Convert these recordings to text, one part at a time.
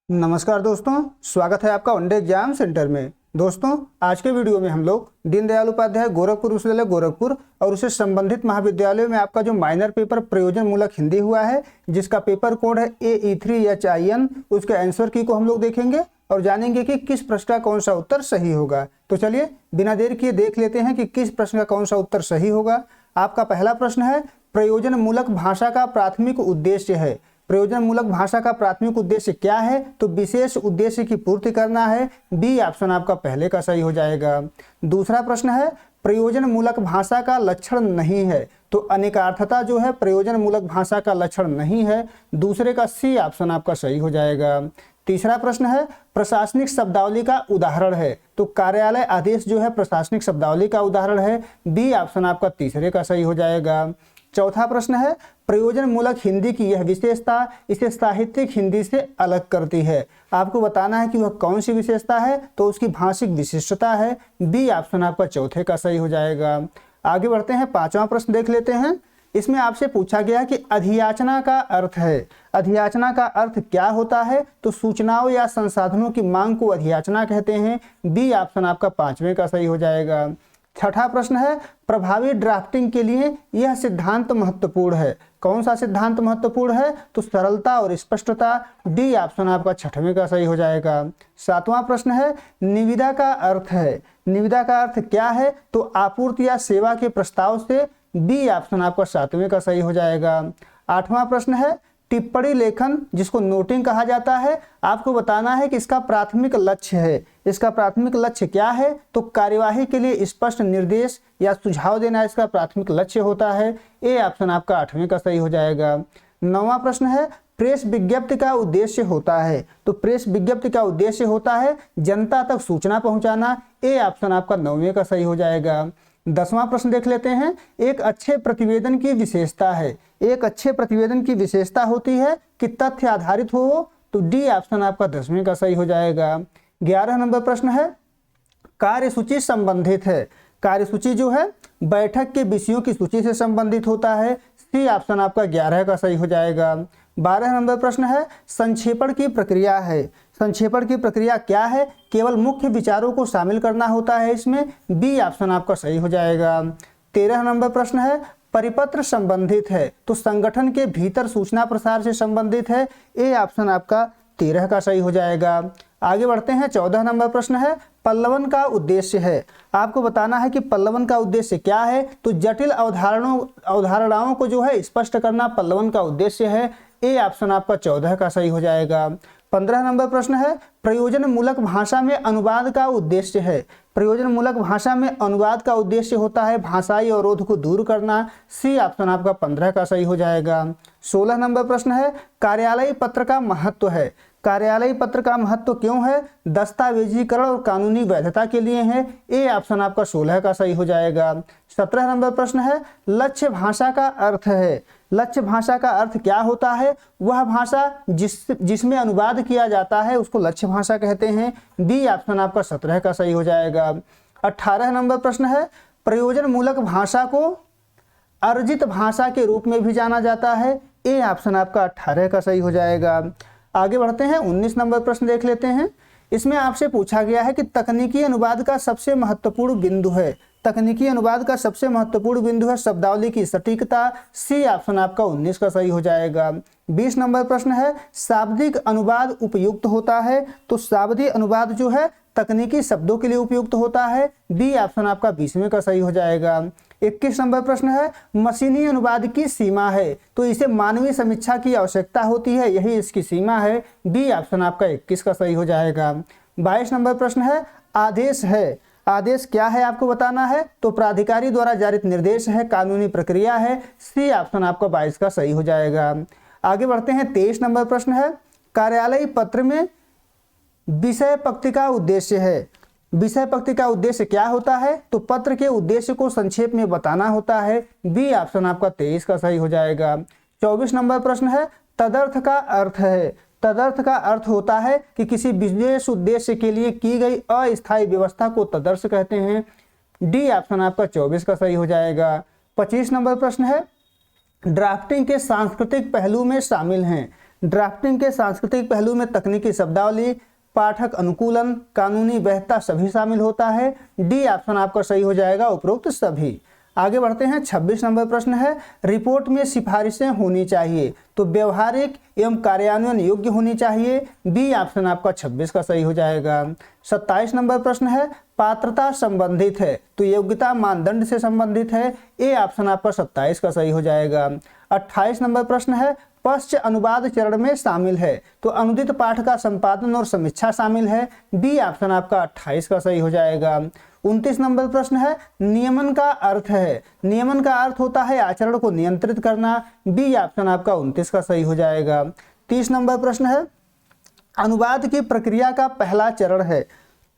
नमस्कार दोस्तों, स्वागत है आपका वनडे एग्जाम सेंटर में। दोस्तों, आज के वीडियो में हम लोग दीनदयाल उपाध्याय गोरखपुर विश्वविद्यालय गोरखपुर और उससे संबंधित महाविद्यालयों में आपका जो माइनर पेपर प्रयोजन मूलक हिंदी हुआ है, जिसका पेपर कोड है AE3HIN, उसके आंसर की को हम लोग देखेंगे और जानेंगे कि किस प्रश्न का कौन सा उत्तर सही होगा। तो चलिए बिना देर किए देख लेते हैं कि किस प्रश्न का कौन सा उत्तर सही होगा। आपका पहला प्रश्न है, प्रयोजन मूलक भाषा का प्राथमिक उद्देश्य है। प्रयोजन मूलक भाषा का प्राथमिक उद्देश्य क्या है? तो विशेष उद्देश्य की पूर्ति करना है। बी ऑप्शन आपका पहले का सही हो जाएगा। दूसरा प्रश्न है, प्रयोजन मूलक भाषा का लक्षण नहीं है। तो अनेकार्थता जो है प्रयोजन मूलक भाषा का लक्षण नहीं है। दूसरे का सी ऑप्शन आपका सही हो जाएगा। तीसरा प्रश्न है, प्रशासनिक शब्दावली का उदाहरण है। तो कार्यालय आदेश जो है प्रशासनिक शब्दावली का उदाहरण है। बी ऑप्शन आपका तीसरे का सही हो जाएगा। चौथा प्रश्न है, प्रयोजन मूलक हिंदी की यह विशेषता इसे साहित्यिक हिंदी से अलग करती है। आपको बताना है कि वह कौन सी विशेषता है, तो उसकी भाषिक विशिष्टता है। बी ऑप्शन आपका चौथे का सही हो जाएगा। आगे बढ़ते हैं, पांचवा प्रश्न देख लेते हैं। इसमें आपसे पूछा गया कि अधियाचना का अर्थ है। अधियाचना का अर्थ क्या होता है? तो सूचनाओं या संसाधनों की मांग को अधियाचना कहते हैं। बी ऑप्शन आपका पांचवें का सही हो जाएगा। छठा प्रश्न है, प्रभावी ड्राफ्टिंग के लिए यह सिद्धांत महत्वपूर्ण है। कौन सा सिद्धांत महत्वपूर्ण है? तो सरलता और स्पष्टता। डी ऑप्शन आपका छठवें का सही हो जाएगा। सातवां प्रश्न है, निविदा का अर्थ है। निविदा का अर्थ क्या है? तो आपूर्ति या सेवा के प्रस्ताव से। बी ऑप्शन आपका सातवें का सही हो जाएगा। आठवां प्रश्न है, टिप्पणी लेखन जिसको नोटिंग कहा जाता है, आपको बताना है कि इसका प्राथमिक लक्ष्य है। इसका प्राथमिक लक्ष्य क्या है? तो कार्यवाही के लिए स्पष्ट निर्देश या सुझाव देना इसका प्राथमिक लक्ष्य होता है। ए ऑप्शन आपका आठवें का सही हो जाएगा। नौवां प्रश्न है, प्रेस विज्ञप्ति का उद्देश्य होता है। तो प्रेस विज्ञप्ति का उद्देश्य होता है जनता तक सूचना पहुंचाना। ए ऑप्शन आपका नौवें का सही हो जाएगा। 10वां प्रश्न देख लेते हैं, एक अच्छे प्रतिवेदन की विशेषता है। एक अच्छे प्रतिवेदन की विशेषता होती है कि तथ्य आधारित हो। तो डी ऑप्शन आपका 10वें का सही हो जाएगा। 11 नंबर प्रश्न है, कार्यसूची संबंधित है। कार्यसूची जो है बैठक के विषयों की सूची से संबंधित होता है। सी ऑप्शन आपका 11 का सही हो जाएगा। 12 नंबर प्रश्न है, संक्षेपण की प्रक्रिया है। संक्षेपण की प्रक्रिया क्या है? केवल मुख्य विचारों को शामिल करना होता है इसमें। बी ऑप्शन आपका सही हो जाएगा। 13 नंबर प्रश्न है, परिपत्र संबंधित है। तो संगठन के भीतर सूचना प्रसार से संबंधित है। ए ऑप्शन आपका 13 का सही हो जाएगा। आगे बढ़ते हैं, 14 नंबर प्रश्न है, पल्लवन का उद्देश्य है। आपको बताना है कि पल्लवन का उद्देश्य क्या है? तो जटिल अवधारणाओं को जो है स्पष्ट करना पल्लवन का उद्देश्य है। ए ऑप्शन आपका 14 का सही हो जाएगा। 15 नंबर प्रश्न है, प्रयोजन मूलक भाषा में अनुवाद का उद्देश्य है। प्रयोजन मूलक भाषा में अनुवाद का उद्देश्य होता है भाषाई अवरोध को दूर करना। सी ऑप्शन आपका 15 का सही हो जाएगा। 16 नंबर प्रश्न है, कार्यालयी पत्र का महत्व है। कार्यालयी पत्र का महत्व क्यों है? दस्तावेजीकरण और कानूनी वैधता के लिए है। ए ऑप्शन आपका 16 का सही हो जाएगा। 17 नंबर प्रश्न है, लक्ष्य भाषा का अर्थ है। लक्ष्य भाषा का अर्थ क्या होता है? वह भाषा जिसमें अनुवाद किया जाता है उसको लक्ष्य भाषा कहते हैं। बी ऑप्शन आपका 17 का सही हो जाएगा। 18 नंबर प्रश्न है, प्रयोजन मूलक भाषा को अर्जित भाषा के रूप में भी जाना जाता है। ए ऑप्शन आपका 18 का सही हो जाएगा। आगे बढ़ते हैं, 19 नंबर प्रश्न देख लेते हैं। इसमें आपसे पूछा गया है कि तकनीकी अनुवाद का सबसे महत्वपूर्ण बिंदु है। तकनीकी अनुवाद का सबसे महत्वपूर्ण बिंदु है शब्दावली की सटीकता। सी ऑप्शन आपका 19 का सही हो जाएगा। 20 नंबर प्रश्न है, शाब्दिक अनुवाद उपयुक्त होता है। तो शाब्दिक अनुवाद जो है तकनीकी शब्दों के लिए उपयुक्त होता है। बी ऑप्शन आपका 20वें का सही हो जाएगा। 21 नंबर प्रश्न है, मशीनी अनुवाद की सीमा है। तो इसे मानवीय समीक्षा की आवश्यकता होती है, यही इसकी सीमा है। बी ऑप्शन आपका 21 का सही हो जाएगा। 22 नंबर प्रश्न है, आदेश है। आदेश क्या है आपको बताना है? तो प्राधिकारी द्वारा जारी निर्देश है, कानूनी प्रक्रिया है। सी ऑप्शन आपका 22 का सही हो जाएगा। आगे बढ़ते हैं, 23 नंबर प्रश्न है, कार्यालयी पत्र में विषय पंक्ति का उद्देश्य है। विषय पंक्ति का उद्देश्य क्या होता है? तो पत्र के उद्देश्य को संक्षेप में बताना होता है। बी ऑप्शन आपका 23 का सही हो जाएगा। 24 नंबर प्रश्न है, तदर्थ का अर्थ है। तदर्थ का अर्थ होता है कि किसी विशेष उद्देश्य के लिए की गई अस्थायी व्यवस्था को तदर्थ कहते हैं। डी ऑप्शन आपका 24 का सही हो जाएगा। 25 नंबर प्रश्न है, ड्राफ्टिंग के सांस्कृतिक पहलू में शामिल हैं। ड्राफ्टिंग के सांस्कृतिक पहलू में तकनीकी शब्दावली, पाठक अनुकूलन, कानूनी वैधता सभी शामिल होता है। डी ऑप्शन आपका सही हो जाएगा, उपरोक्त सभी। आगे बढ़ते हैं। 26 नंबर प्रश्न है, रिपोर्ट में सिफारिशें होनी चाहिए तो व्यवहारिक एवं कार्यान्वयन योग्य होनी चाहिए। बी ऑप्शन आपका 26 का सही हो जाएगा। 27 नंबर प्रश्न है, पात्रता संबंधित है तो योग्यता मानदंड से संबंधित है। ए ऑप्शन आपका 27 का सही हो जाएगा। 28 नंबर प्रश्न है, पश्च अनुवाद चरण में शामिल है तो अनुदित पाठ का संपादन और समीक्षा शामिल है। बी ऑप्शन आपका 28 का सही हो जाएगा। 29 नंबर प्रश्न है, नियमन का अर्थ है, नियमन का अर्थ होता है आचरण को नियंत्रित करना। बी ऑप्शन आपका 29 का सही हो जाएगा। 30 नंबर प्रश्न है, अनुवाद की प्रक्रिया का पहला चरण है,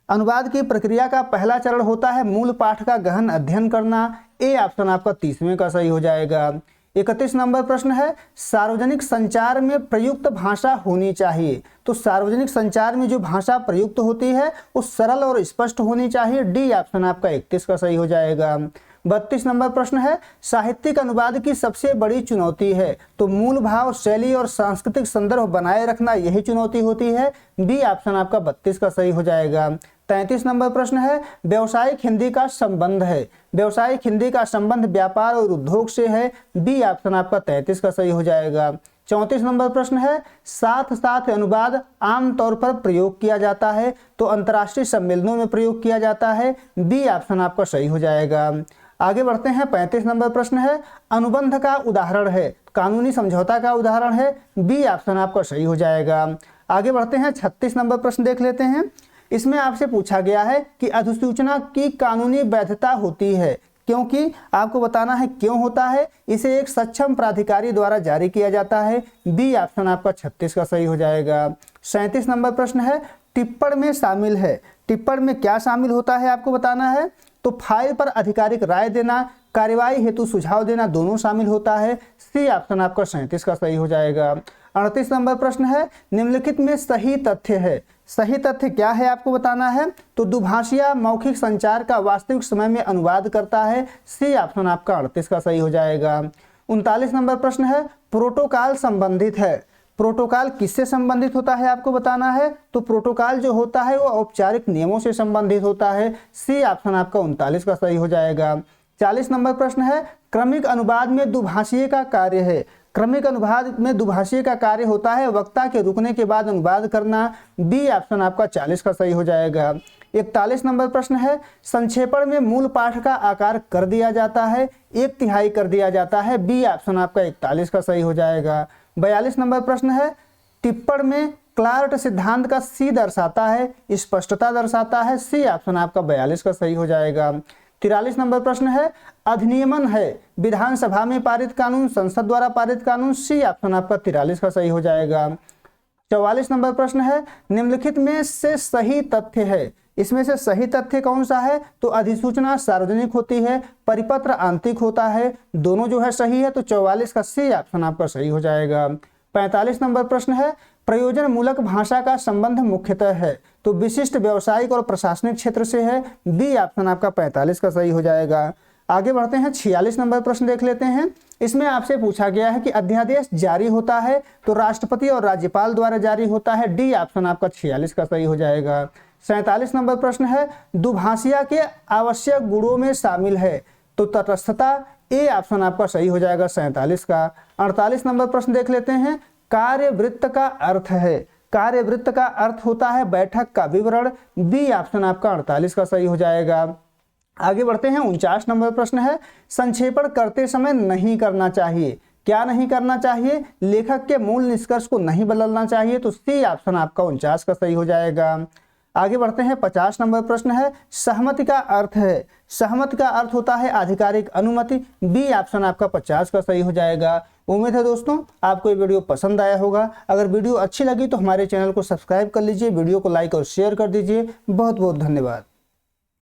अनुवाद की प्रक्रिया का पहला चरण होता है मूल पाठ का गहन अध्ययन करना। ए ऑप्शन आपका 30वें का सही हो जाएगा। 31 नंबर प्रश्न है, सार्वजनिक संचार में प्रयुक्त भाषा होनी चाहिए तो सार्वजनिक संचार में जो भाषा प्रयुक्त होती है वो सरल और स्पष्ट होनी चाहिए। डी ऑप्शन आपका 31 का सही हो जाएगा। 32 नंबर प्रश्न है, साहित्यिक अनुवाद की सबसे बड़ी चुनौती है तो मूल भाव, शैली और सांस्कृतिक संदर्भ बनाए रखना यही चुनौती होती है। बी ऑप्शन आपका 32 का सही हो जाएगा। 33 नंबर प्रश्न है, व्यावसायिक हिंदी का संबंध है, व्यावसायिक हिंदी का संबंध व्यापार और उद्योग से है। बी ऑप्शन आपका 33 का सही हो जाएगा। 34 नंबर प्रश्न है, साथ साथ अनुवाद आमतौर पर प्रयोग किया जाता है तो अंतर्राष्ट्रीय सम्मेलनों में प्रयोग किया जाता है। बी ऑप्शन आपका सही हो जाएगा। आगे बढ़ते हैं। 35 नंबर प्रश्न है, अनुबंध का उदाहरण है, कानूनी समझौता का उदाहरण है। बी ऑप्शन आपका सही हो जाएगा। आगे बढ़ते हैं। 36 नंबर प्रश्न देख लेते हैं। इसमें आपसे पूछा गया है कि अधिसूचना की कानूनी वैधता होती है क्योंकि आपको बताना है क्यों होता है। इसे एक सक्षम प्राधिकारी द्वारा जारी किया जाता है। बी ऑप्शन आपका 36 का सही हो जाएगा। 37 नंबर प्रश्न है, टिप्पण में शामिल है, टिप्पण में क्या शामिल होता है आपको बताना है तो फाइल पर आधिकारिक राय देना, कार्यवाही हेतु सुझाव देना दोनों शामिल होता है। सी ऑप्शन आपका 37 का सही हो जाएगा। 38 नंबर प्रश्न है, निम्नलिखित में सही तथ्य है, सही तथ्य क्या है आपको बताना है तो दुभाषिया मौखिक संचार का वास्तविक समय में अनुवाद करता है। सी ऑप्शन आपका 38 का सही हो जाएगा। 39 नंबर प्रश्न है, प्रोटोकॉल संबंधित है, प्रोटोकॉल किससे संबंधित होता है आपको बताना है तो प्रोटोकॉल जो होता है वो औपचारिक नियमों से संबंधित होता है। सी ऑप्शन आपका 39 का सही हो जाएगा। 40 नंबर प्रश्न है, क्रमिक अनुवाद में दुभाषीय का कार्य है, क्रमिक अनुवाद में दुभाषीय का कार्य होता है वक्ता के रुकने के बाद अनुवाद करना। बी ऑप्शन आपका 40 का सही हो जाएगा। 41 नंबर प्रश्न है, संक्षेपण में मूल पाठ का आकार कर दिया जाता है, 1/3 कर दिया जाता है। बी ऑप्शन आपका 41 का सही हो जाएगा। 42 नंबर प्रश्न है, टिप्पण में क्लार्ट सिद्धांत का सी दर्शाता है, स्पष्टता दर्शाता है। सी ऑप्शन आपका 42 का सही हो जाएगा। 43 नंबर प्रश्न है, अधिनियमन है, विधानसभा में पारित कानून, संसद द्वारा पारित कानून। सी ऑप्शन आपका 43 का सही हो जाएगा। 44 नंबर प्रश्न है, निम्नलिखित में से सही तथ्य है, इसमें से सही तथ्य कौन सा है तो अधिसूचना सार्वजनिक होती है, परिपत्र आंतरिक होता है, दोनों जो है सही है तो 44 का सी ऑप्शन आपका सही हो जाएगा। 45 नंबर प्रश्न है, प्रयोजन मूलक भाषा का संबंध मुख्यतः है तो विशिष्ट व्यावसायिक और प्रशासनिक क्षेत्र से है। बी ऑप्शन आपका 45 का सही हो जाएगा। आगे बढ़ते हैं। 46 नंबर प्रश्न देख लेते हैं। इसमें आपसे पूछा गया है कि अध्यादेश जारी होता है तो राष्ट्रपति और राज्यपाल द्वारा जारी होता है। डी ऑप्शन आपका 46 का सही हो जाएगा। 47 नंबर प्रश्न है, दुभाषिया के आवश्यक गुणों में शामिल है तो तटस्थता। ए ऑप्शन आपका सही हो जाएगा 47 का। 48 नंबर प्रश्न देख लेते हैं, कार्यवृत्त का अर्थ है, कार्यवृत्त का अर्थ होता है बैठक का विवरण। बी ऑप्शन आपका 48 का सही हो जाएगा। आगे बढ़ते हैं। 49 नंबर प्रश्न है, संक्षेपण करते समय नहीं करना चाहिए, क्या नहीं करना चाहिए लेखक के मूल निष्कर्ष को नहीं बदलना चाहिए तो सी ऑप्शन आपका 49 का सही हो जाएगा। आगे बढ़ते हैं। 50 नंबर प्रश्न है, सहमति का अर्थ है, सहमति का अर्थ होता है आधिकारिक अनुमति। बी ऑप्शन आपका 50 का सही हो जाएगा। उम्मीद है दोस्तों आपको ये वीडियो पसंद आया होगा। अगर वीडियो अच्छी लगी तो हमारे चैनल को सब्सक्राइब कर लीजिए, वीडियो को लाइक और शेयर कर दीजिए। बहुत बहुत धन्यवाद।